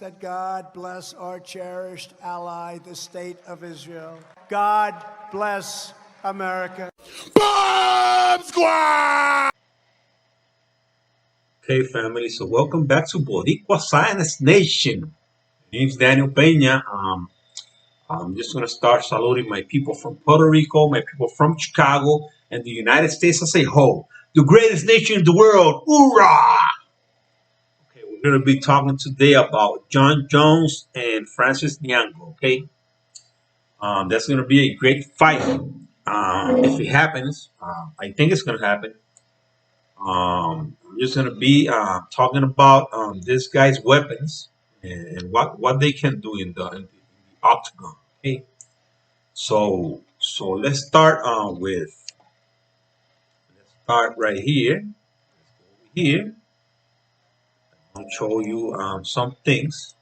that God bless our cherished ally, the State of Israel. God bless America. Bomb Squad! Okay, family, so welcome back to Boricua Science Nation. My name's Daniel Peña. I'm just going to start saluting my people from Puerto Rico, my people from Chicago, and the United States as a whole. The greatest nation in the world. Hoorah! Okay, we're going to be talking today about Jon Jones and Francis Ngannou, okay? That's going to be a great fight. If it happens, I think it's going to happen. I'm just going to be talking about this guy's weapons and what they can do in the octagon, okay? So let's start let's start right here. Let's go over here. I'll show you some things.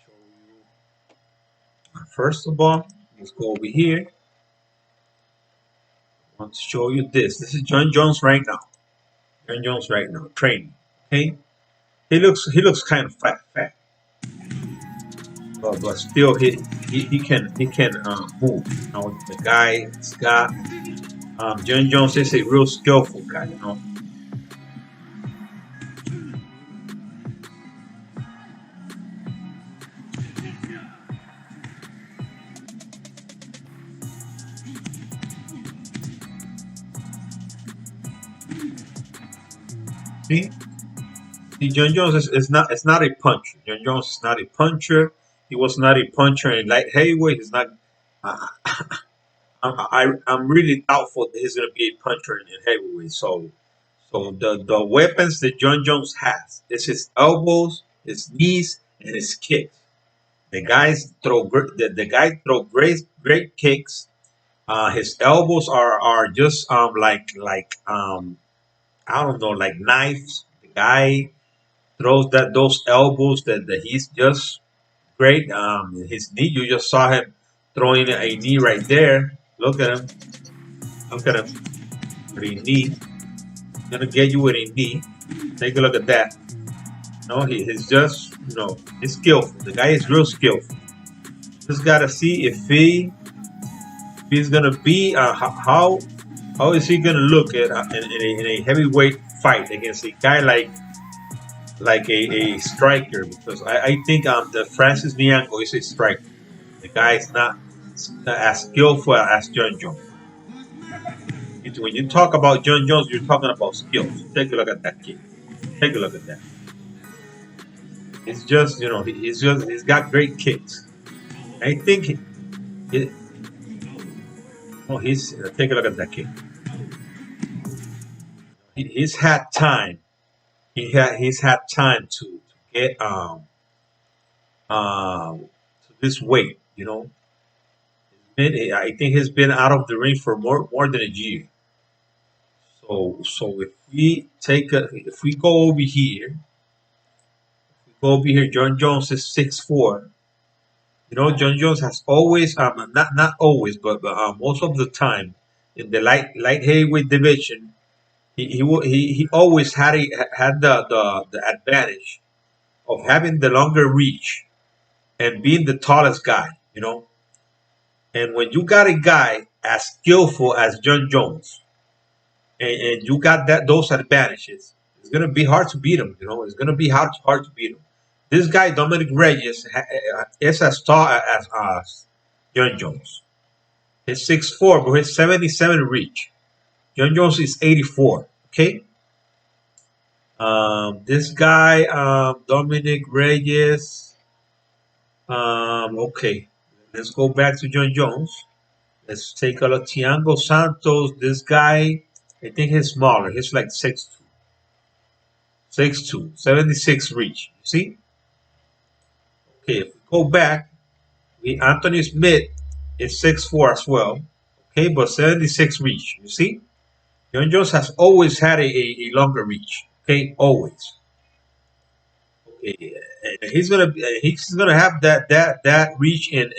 Show you, first of all, let's go over here. I want to show you this. This is Jon Jones right now. Jon Jones right now training. Okay, he looks kind of fat, but still he can move. You know, the guy's got Jon Jones is a real skillful guy. You know. See, Jon Jones is not a puncher. Jon Jones is not a puncher. He was not a puncher in light heavyweight. He's not. Uh, I'm really doubtful that he's going to be a puncher in heavyweight. So the weapons that Jon Jones has is his elbows, his knees, and his kicks. The guy throw great kicks. His elbows are just I don't know, like knives. The guy throws those elbows that he's just great. His knee, you just saw him throwing a knee right there. Look at him. Look at him. With a knee. Gonna get you with a knee. Take a look at that. No, he's just, he's skillful. The guy is real skillful. Just gotta see if he's gonna be how is he gonna look at in a heavyweight fight against a guy like a striker, because I think the Francis Ngannou is a striker. The guy is not as skillful as Jon Jones. When you talk about Jon Jones, you're talking about skills. Take a look at that kid. Take a look at that. It's just, he's got great kicks. I think take a look at that kid. He's had time. He's had time to get to this weight. I think he's been out of the ring for more than a year. So if we go over here, Jon Jones is 6'4". Jon Jones has always not always, but most of the time in the light heavyweight division, he always had the advantage of having the longer reach and being the tallest guy. And when you got a guy as skillful as Jon Jones, and you got those advantages, it's gonna be hard to beat him. It's gonna be hard to beat him. This guy Dominic Reyes is as tall as Jon Jones. He's 6'4", but he's 77 reach. Jon Jones is 84. Okay. This guy Dominic Reyes. Okay. Let's go back to Jon Jones. Let's take a look. Thiago Santos. This guy, I think he's smaller. He's like 6'2". 6'2", 76 reach. You see? Okay, if we go back, Anthony Smith is 6'4" as well. Okay, but 76 reach. You see? Jon Jones has always had a longer reach. Okay, always. Okay, and he's gonna have that reach in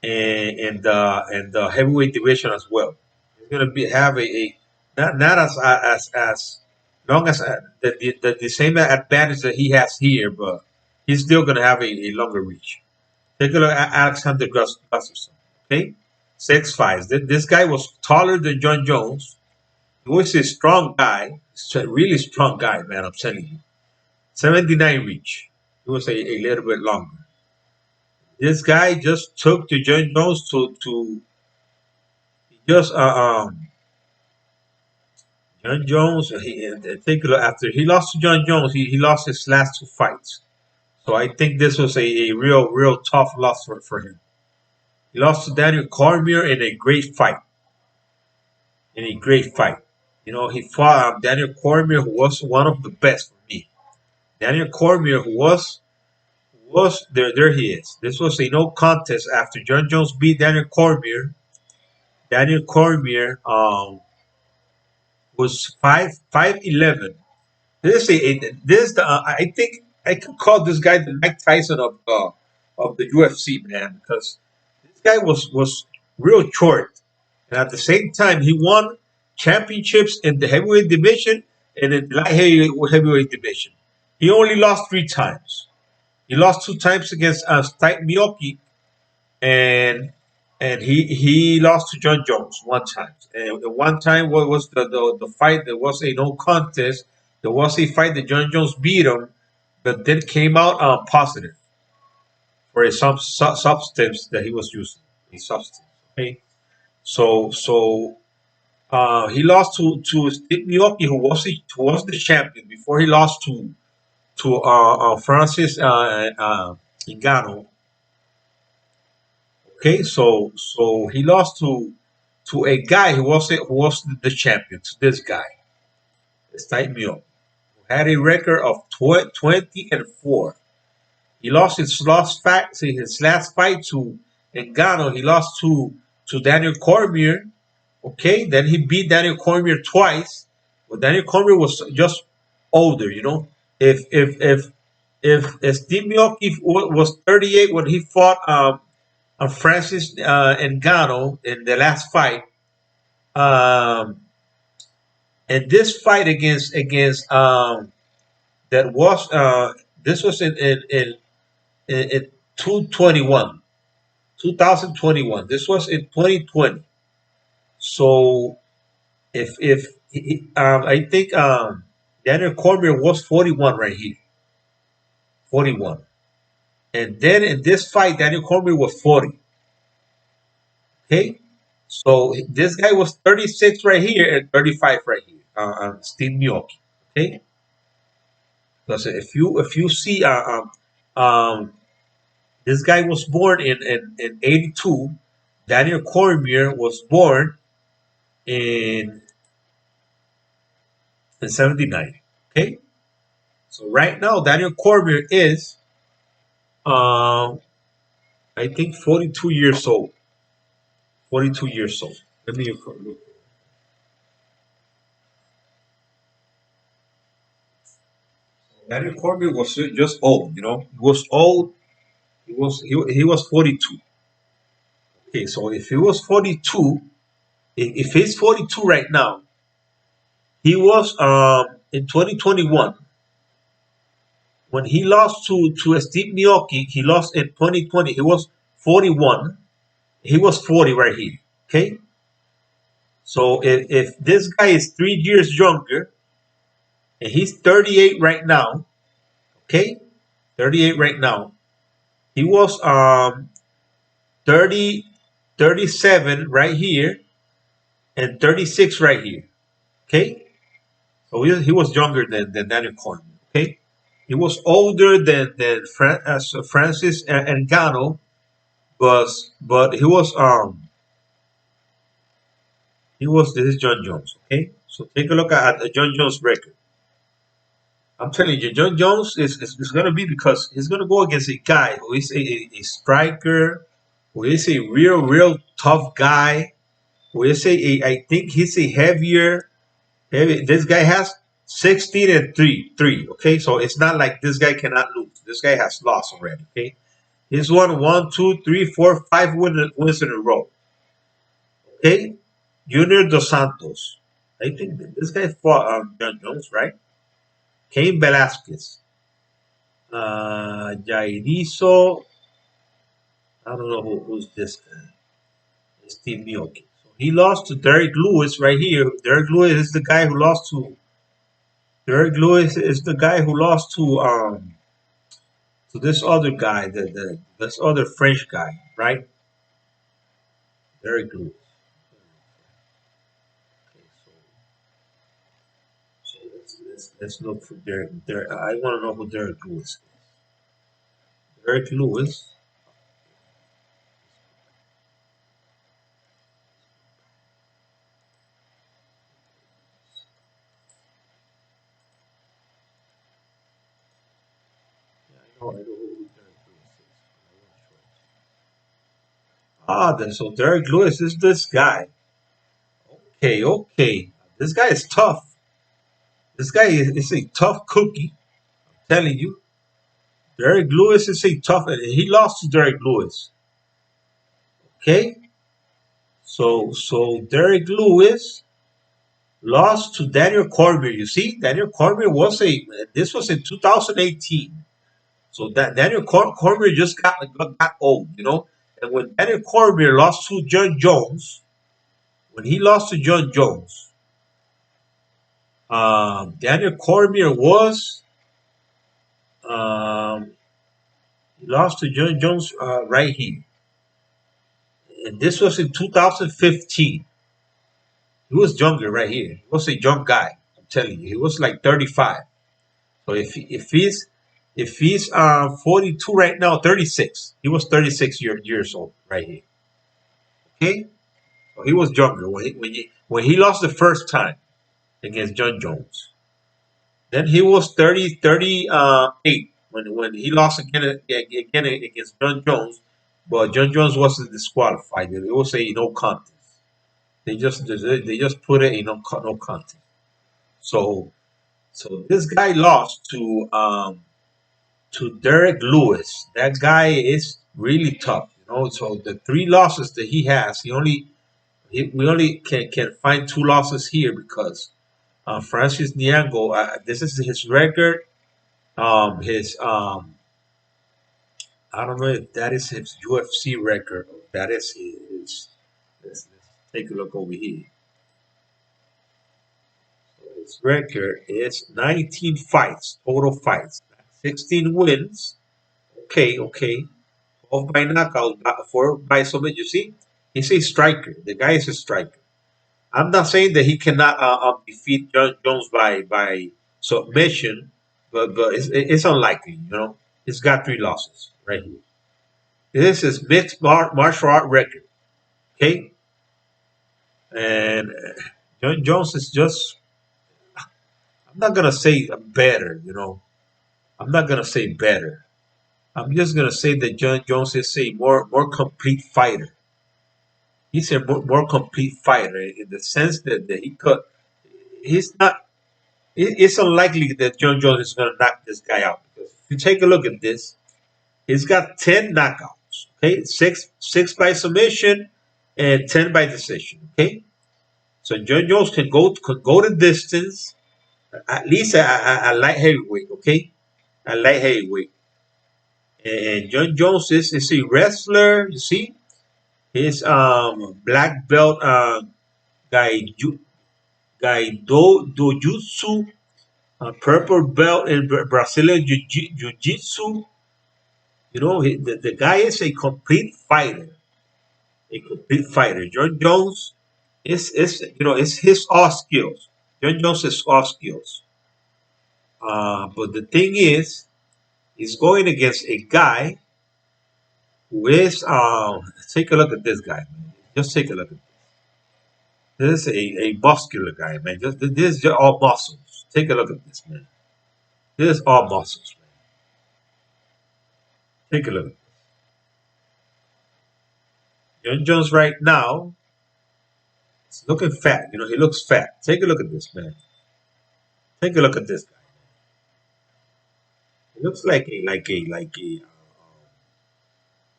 the heavyweight division as well. He's gonna have a not as Long as the same advantage that he has here, but he's still going to have a longer reach. Take a look at Alexander Gustafsson. Okay, 6'5". This guy was taller than John Jones. He was a strong guy, really strong guy, man. I'm telling you. 79 reach. He was a little bit longer. This guy just took to John Jones to just John Jones. Take a look, after he lost to John Jones, he lost his last 2 fights. So I think this was a real tough loss for him. He lost to Daniel Cormier in a great fight. You know, he fought Daniel Cormier, who was one of the best for me. Daniel Cormier, who was there he is. This was a no contest after John Jones beat Daniel Cormier. Daniel Cormier was 5'11". This is the I think I could call this guy the Mike Tyson of the UFC, man, because this guy was real short, and at the same time he won championships in the heavyweight division and in the light heavyweight division. He only lost 3 times. He lost 2 times against Stipe Miocic, and he lost to John Jones 1 time. And one time, what was the fight? There was a no contest. There was a fight that John Jones beat him, but then came out positive for a substance that he was using. A substance. Okay, so he lost to Stipe Miocic, who was the champion before he lost to Francis Ngannou. Okay, so he lost to a guy who was the champion, to this guy, Stipe Miocic, who had a record of 20-4. He lost his last fight to Ngannou. He lost to Daniel Cormier. Okay, then he beat Daniel Cormier twice, but Daniel Cormier was just older, you know. If Stipe Miocic was 38 when he fought Francis Ngannou in the last fight, and this fight against that was this was in 2021. This was in 2020. So if I think Daniel Cormier was 41 right here, 41. And then in this fight, Daniel Cormier was 40. Okay, so this guy was 36 right here and 35 right here. Stipe Miocic. Okay, because if you see, this guy was born in 82. Daniel Cormier was born in 79. Okay, so right now Daniel Cormier is I think 42 years old. 42 years old. Let me look. Daniel Cormier was just old, you know. He was old. He was 42. Okay, so if he was 42, if he's 42 right now, he was in 2021. When he lost to Stipe Miocic, he lost in 2020. He was 41. He was 40 right here. Okay? So if this guy is 3 years younger, and he's 38 right now, okay? 38 right now. He was 37 right here, and 36 right here. Okay? So he was younger than Daniel Cormier. Okay? He was older than Francis Ngannou, but he was this is John Jones. Okay, so take a look at John Jones' record. I'm telling you, John Jones is going to be, because he's going to go against a guy who is a striker, who is a real tough guy, who is I think he's a heavy. This guy has 16-3. Okay, so it's not like this guy cannot lose. This guy has lost already. Okay, he's won 1, 2, 3, 4, 5 wins in a row. Okay, Junior Dos Santos. I think this guy fought John Jones, right? Cain Velasquez. Jairizo. I don't know who's this guy. Steve Mioki. So he lost to Derek Lewis right here. Derek Lewis is the guy who lost to. Derek Lewis is the guy who lost to this other guy, this other French guy, right? Derek Lewis. Okay, so let's look for Derek. I want to know who Derek Lewis is. Derek Lewis. Yeah, I know who Derek Lewis is. So Derek Lewis is this guy. Okay, okay. This guy is tough. This guy is a tough cookie. I'm telling you. Derek Lewis is a tough, and he lost to Derek Lewis. Okay, so Derek Lewis lost to Daniel Cormier. You see, Daniel Cormier this was in 2018. So that Daniel Cormier just got old, you know. And when Daniel Cormier lost to John Jones, when he lost to John Jones, Daniel Cormier was um, he lost to John Jones right here, and this was in 2015. He was younger right here. He was a young guy. I'm telling you, he was like 35. So if he's 42 right now, 36. He was 36 years old right here. Okay, so he was younger when he lost the first time against John Jones. Then he was 38 when he lost again against John Jones. But John Jones wasn't disqualified. It was a no contest. They just put it in no contest. So this guy lost to Derek Lewis. That guy is really tough, you know. So the three losses that he has, we only can find two losses here because Francis Niango. This is his record. His I don't know if that is his UFC record. Or that is his. Let's take a look over here. So his record is 19 fights, total fights, 16 wins. Okay, okay. 12 by knockout, 4 by submission. You see, he's a striker. The guy is a striker. I'm not saying that he cannot defeat John Jones by submission, but it's unlikely. You know, he's got three losses right here. This is mixed martial art record. Okay, and John Jones is just. I'm not gonna say better. You know, I'm not gonna say better. I'm just gonna say that John Jones is a more complete fighter. He's a more complete fighter in the sense that he could. He's not. It's unlikely that John Jones is going to knock this guy out because if you take a look at this, he's got 10 knockouts. Okay, six by submission and 10 by decision. Okay, so John Jones can go the distance at least a light heavyweight. Okay, a light heavyweight. And John Jones is a wrestler. You see, his black belt guy dojutsu, purple belt in Brazilian jiu-jitsu. You know, the guy is a complete fighter. A complete fighter. John Jones it's his all skills. John Jones is all skills. But the thing is, he's going against a guy who is take a look at this guy, man. Just take a look at this. This is a muscular guy, man. This is just all muscles. Take a look at this, man. This is all muscles, man. Take a look. John Jones right now is looking fat. You know, he looks fat. Take a look at this, man. Take a look at this guy. He looks like a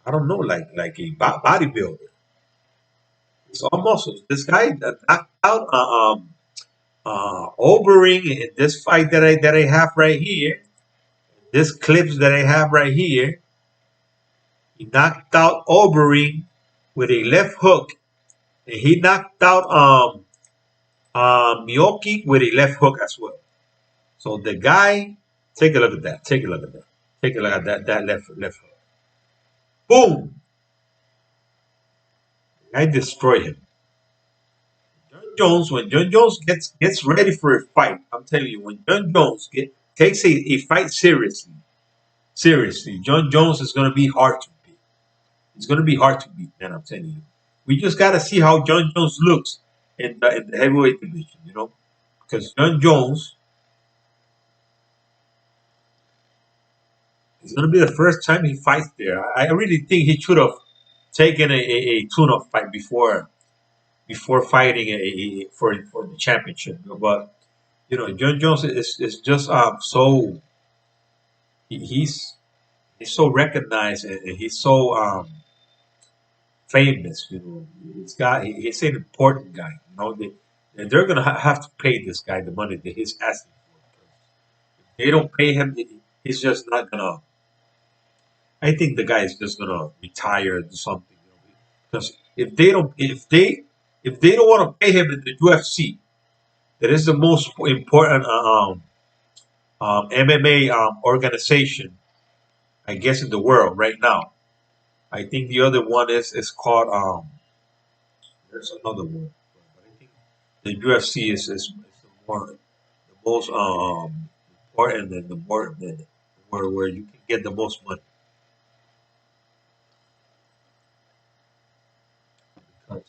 I don't know, like a bodybuilder. It's all muscles. This guy knocked out Obering in this fight that I have right here, this clips that I have right here, he knocked out Obering with a left hook, and he knocked out Miyoki with a left hook as well. So the guy, take a look at that. Take a look at that. Take a look at that left hook. Boom! I destroy him. When John Jones gets ready for a fight, I'm telling you, when John Jones takes a fight seriously, John Jones is going to be hard to beat. It's going to be hard to beat, man. I'm telling you. We just got to see how John Jones looks in the heavyweight division, because John Jones is going to be the first time he fights there. I really think he should have taken a tune-up fight before fighting for the championship. But John Jones is just so he's so recognized, and he's so famous. He's an important guy. And they're gonna have to pay this guy the money that he's asking for. If they don't pay him, he's just not gonna. I think the guy is just gonna retire or do something. Because if they don't want to pay him in the UFC, that is the most important MMA organization, I guess, in the world right now. I think the other one is called there's another one, but I think the UFC is the most important and the more where you can get the most money. Because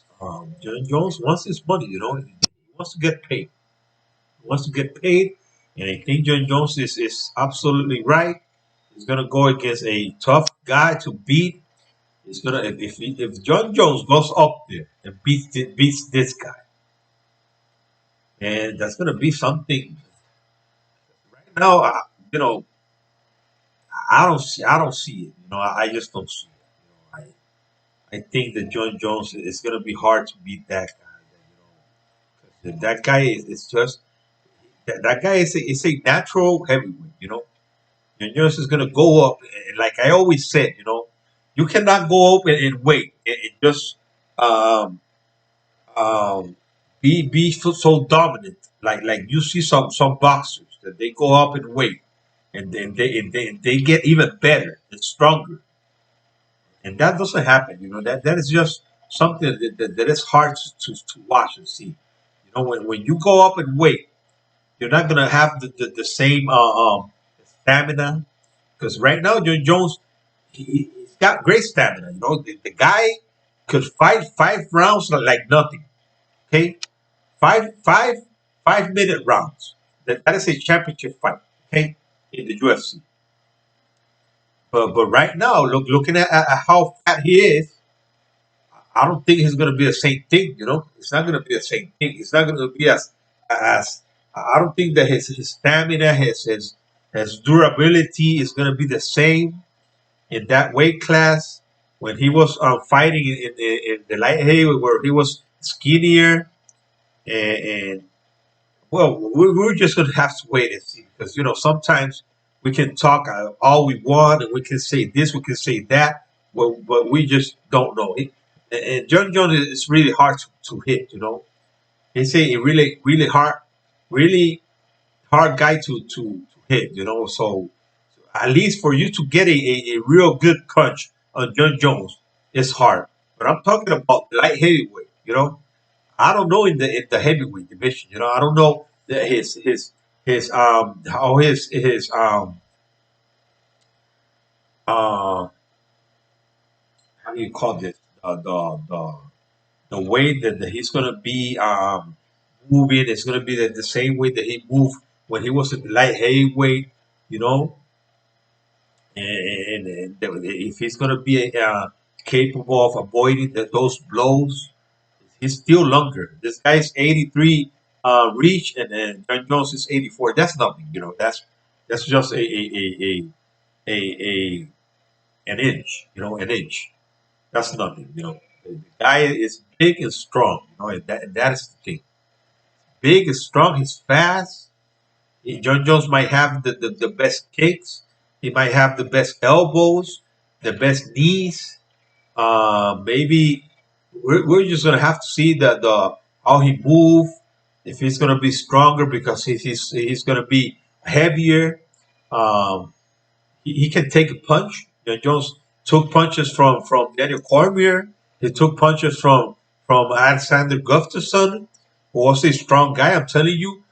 John Jones wants his money, he wants to get paid. He wants to get paid, and I think John Jones is absolutely right. He's gonna go against a tough guy to beat. He's gonna if John Jones goes up there and beats this guy, and that's gonna be something. Right now, I don't see it. I just don't see it. I think that John Jones is gonna be hard to beat that guy. 'Cause that guy is just that guy is a natural heavyweight. John Jones is gonna go up, and like I always said, you cannot go up and wait and just um, be so dominant. Like you see some boxers that they go up and wait, and then they get even better and stronger, and that doesn't happen. That is just something that is hard to watch and see. When you go up and wait, you're not gonna have the same stamina, because right now John Jones he's got great stamina. The guy could fight 5 rounds like nothing. Okay, five minute rounds. That is a championship fight. Okay, in the UFC. But right now, looking at how fat he is, I don't think he's going to be the same thing. It's not going to be the same thing. It's not going to be as I don't think that his stamina, his durability is going to be the same in that weight class when he was fighting in the light heavyweight, where he was skinnier, and well, we're just going to have to wait and see, because sometimes we can talk all we want, and we can say this, we can say that, but we just don't know it. And John Jones is really hard to hit. He's a really hard guy to hit. So at least for you to get a real good punch on John Jones, it's hard. But I'm talking about light heavyweight. I don't know in the heavyweight division. I don't know his how his uh how do you call this, the way that he's gonna be moving is gonna be the same way that he moved when he was in the light heavyweight. You know, and if he's gonna be capable of avoiding those blows, he's still longer. This guy's 83 reach, and John Jones is 84. That's nothing. That's just a an inch. An inch. That's nothing. The guy is big and strong. And that is the thing. big, he's strong, he's fast. John Jones might have the best kicks. He might have the best elbows, the best knees. Maybe we're just gonna have to see the how he move. If he's gonna be stronger because he's gonna be heavier. Um, he can take a punch. John Jones took punches from Daniel Cormier. He took punches from Alexander Gustafsson, who was a strong guy. I'm telling you,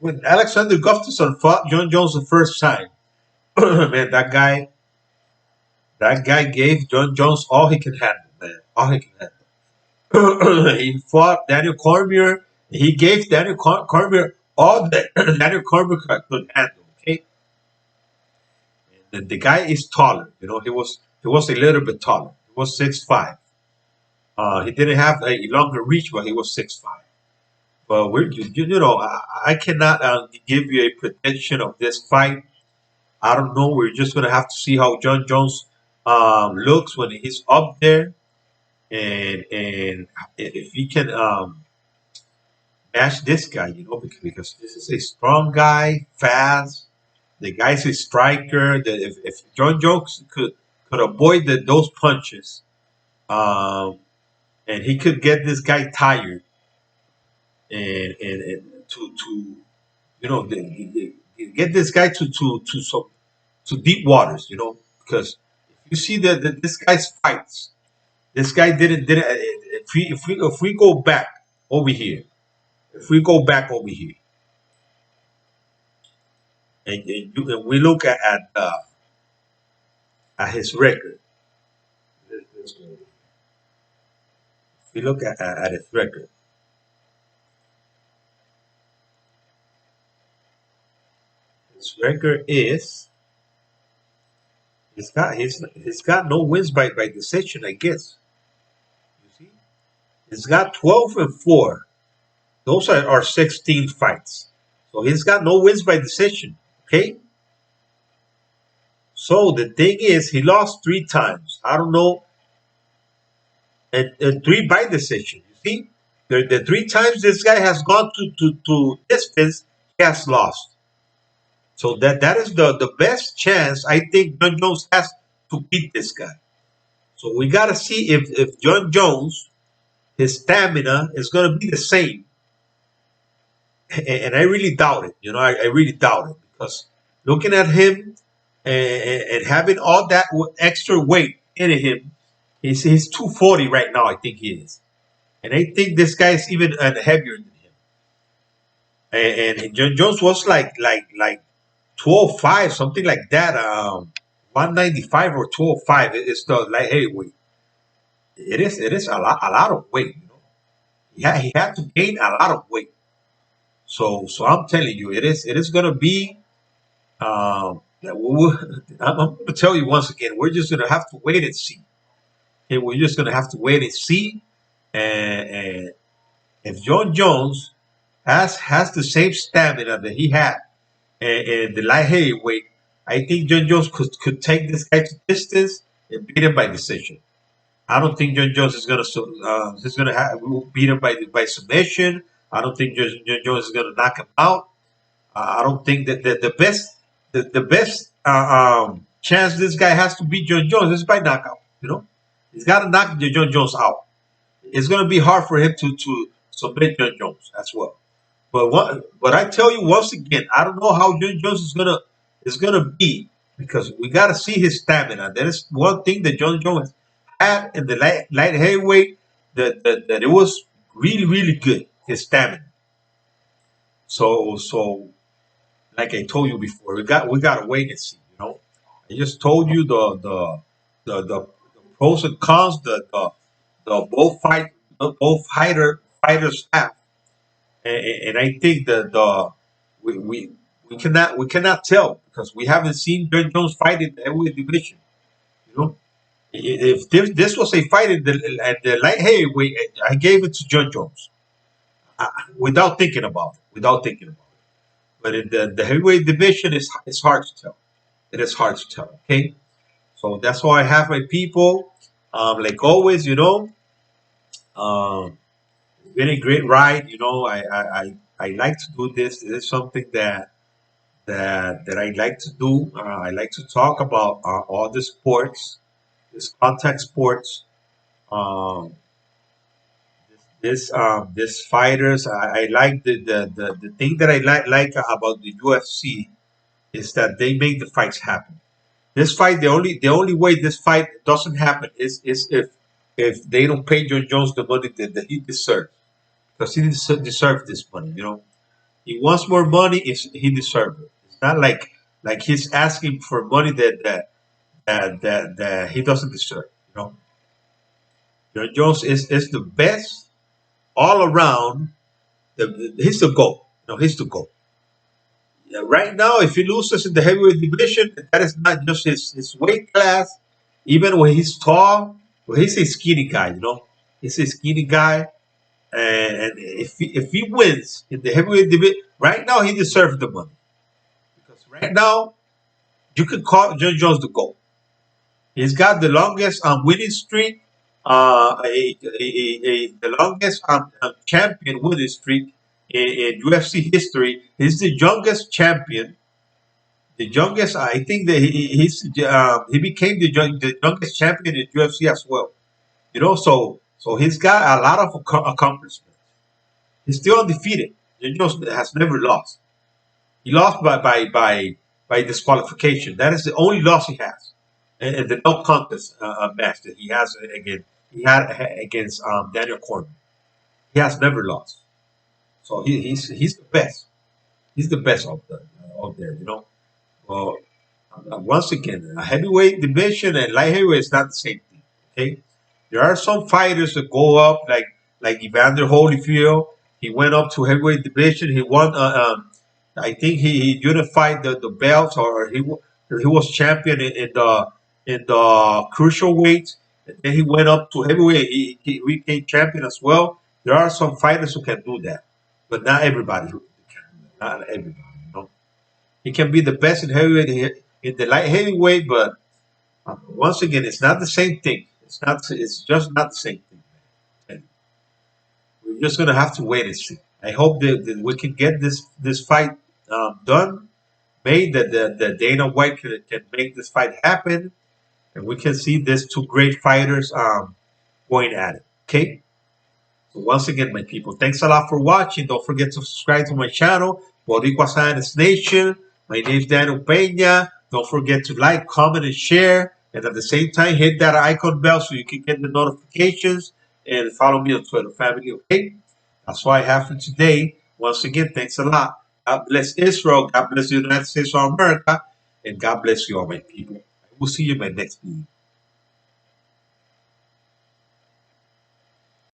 when Alexander Gustafsson fought John Jones the first time, man, that guy gave John Jones all he can handle, man, all he can handle. He fought Daniel Cormier. He gave Daniel Cormier all that Daniel Cormier could handle. Okay, and the guy is taller. He was a little bit taller. He was 6'5". He didn't have a longer reach, but he was 6'5". But I cannot give you a prediction of this fight. I don't know. We're just gonna have to see how John Jones looks when he's up there, and if he can match this guy, because this is a strong guy, fast. The guy's a striker. That if John Jones could avoid those punches, and he could get this guy tired, and to get this guy to deep waters, because if you see that this guy's fights, this guy didn't. If we go back over here, and we look at his record, let's go. If we look at his record, is he's got no wins by decision, I guess. You see, he's got 12-4. Those are 16 fights. So he's got no wins by decision. Okay. So the thing is, he lost 3 times. I don't know, and 3 by decision. You see, the 3 times this guy has gone to distance, he has lost. So that is the best chance I think John Jones has to beat this guy. So we got to see if John Jones, his stamina is going to be the same. And I really doubt it. I really doubt it, because looking at him and having all that extra weight in him, he's 240 right now, I think he is. And I think this guy is even heavier than him. And John Jones was like 205, something like that. 195 or 205. It's the light heavyweight. It is a lot of weight. Yeah, he had to gain a lot of weight. So I'm telling you, it is gonna be. I'm gonna tell you once again, we're just gonna have to wait and see. Okay, we're just gonna have to wait and see, and if John Jones has the same stamina that he had in the light heavyweight, I think John Jones could take this guy to distance and beat him by decision. I don't think John Jones is gonna beat him by submission. I don't think John Jones is gonna knock him out. I don't think that the best chance this guy has to beat John Jones is by knockout. He's got to knock John Jones out. It's gonna be hard for him to submit John Jones as well. But I tell you once again, I don't know how John Jones is gonna be, because we gotta see his stamina. That is one thing that John Jones had in the light heavyweight, that it was really, really good, his stamina. So like I told you before, we gotta wait and see. I just told you the pros and cons, the both fighters have. And I think that we cannot tell, because we haven't seen John Jones fight in the heavyweight division. If this was a fight at the light heavyweight, I gave it to John Jones, without thinking about it. But in the heavyweight division, it's hard to tell. It is hard to tell. Okay, so that's why I have my people. Like always, It's been a great ride. You know, I like to do this. This is something that I like to do. I like to talk about all the sports, this contact sports. Um, this fighters. I like the thing that I like about the UFC is that they make the fights happen. This fight, the only way this fight doesn't happen is if they don't pay John Jones the money that he deserves, because he deserves this money. You know, he wants more money. If he deserves it, it's not like he's asking for money that he doesn't deserve. You know, John Jones is the best all around. He's the goal. You know, he's the goal. Yeah, right now, if he loses in the heavyweight division, that is not just his weight class. Even when he's tall, well, he's a skinny guy. You know, he's a skinny guy, and if he wins in the heavyweight division, right now he deserves the money, because right now you can call John Jones the GOAT. He's got the longest winning streak, the longest champion winning streak in UFC history. He's the youngest champion, the youngest. I think that he became the youngest champion in UFC as well. You know, so he's got a lot of accomplishments. He's still undefeated. He just has never lost. He lost by disqualification. That is the only loss he has, and the no contest match that he has against Daniel Cormier. He has never lost. So he's the best. He's the best out there. You know. Well, once again, a heavyweight division and light heavyweight is not the same thing. Okay, there are some fighters that go up like Evander Holyfield. He went up to heavyweight division. He won. I think he unified the belts, or he was champion in the crucial weight. And then he went up to heavyweight. He became champion as well. There are some fighters who can do that, but not everybody who can do that. Not everybody. You know? He can be the best in heavyweight, in the light heavyweight, but once again, it's not the same thing. It's not. It's just not the same thing. And we're just gonna have to wait and see. I hope that we can get this fight done, made, that Dana White can make this fight happen, and we can see these two great fighters going at it. Okay. So once again, my people, thanks a lot for watching. Don't forget to subscribe to my channel, Boricua Science Nation. My name is Daniel Peña. Don't forget to like, comment, and share. And at the same time, hit that icon bell so you can get the notifications, and follow me on Twitter family. Okay? That's all I have for today. Once again, thanks a lot. God bless Israel. God bless the United States of America. And God bless you all, my people. I will see you in my next video.